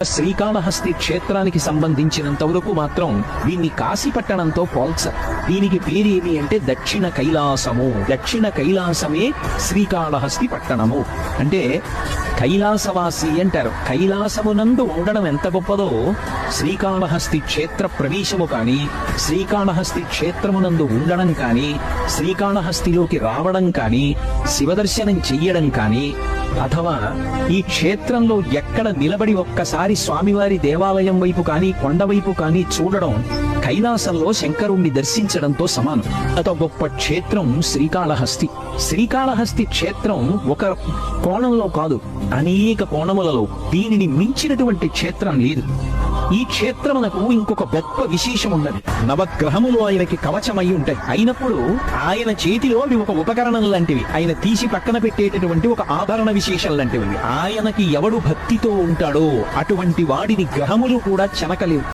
శ్రీకాళహస్తి క్షేత్రానికి సంబంధించినంత వరకు మాత్రం దీన్ని కాశీపట్టణంతో పోల్చరు. దీనికి పేరేమి అంటే దక్షిణ కైలాసము. దక్షిణ కైలాసమే శ్రీకాళహస్తి పట్టణము. అంటే కైలాసవాసి అంటారు. కైలాసమునందు ఉండడం ఎంత గొప్పదో శ్రీకాళహస్తి క్షేత్ర ప్రవేశము కానీ, శ్రీకాళహస్తి క్షేత్రమునందు ఉండడం కానీ, శ్రీకాళహస్తిలోకి రావడం కానీ, శివదర్శనం చెయ్యడం కానీ, అథవా ఈ క్షేత్రంలో ఎక్కడ నిలబడి ఒక్కసారి స్వామివారి దేవాలయం వైపు కానీ, కొండవైపు కానీ చూడడం కైలాసంలో శంకరుణ్ణి దర్శించడంతో సమానం. అత గొప్ప క్షేత్రం శ్రీకాళహస్తి. శ్రీకాళహస్తి క్షేత్రం ఒక కోణంలో కాదు, అనేక కోణములలో దీనిని మించినటువంటి క్షేత్రం లేదు. ఈ క్షేత్రమునకు ఇంకొక గొప్ప విశేషం ఉన్నది. నవగ్రహములు ఆయనకి కవచమై ఉంటాయి. అయినప్పుడు ఆయన చేతిలో అవి ఒక ఉపకరణం లాంటివి, ఆయన తీసి పక్కన పెట్టేటటువంటి ఒక ఆభరణ విశేషం లాంటివి. ఆయనకి ఎవడు భక్తితో ఉంటాడో అటువంటి వాడిని గ్రహములు కూడా చెనకలేవు.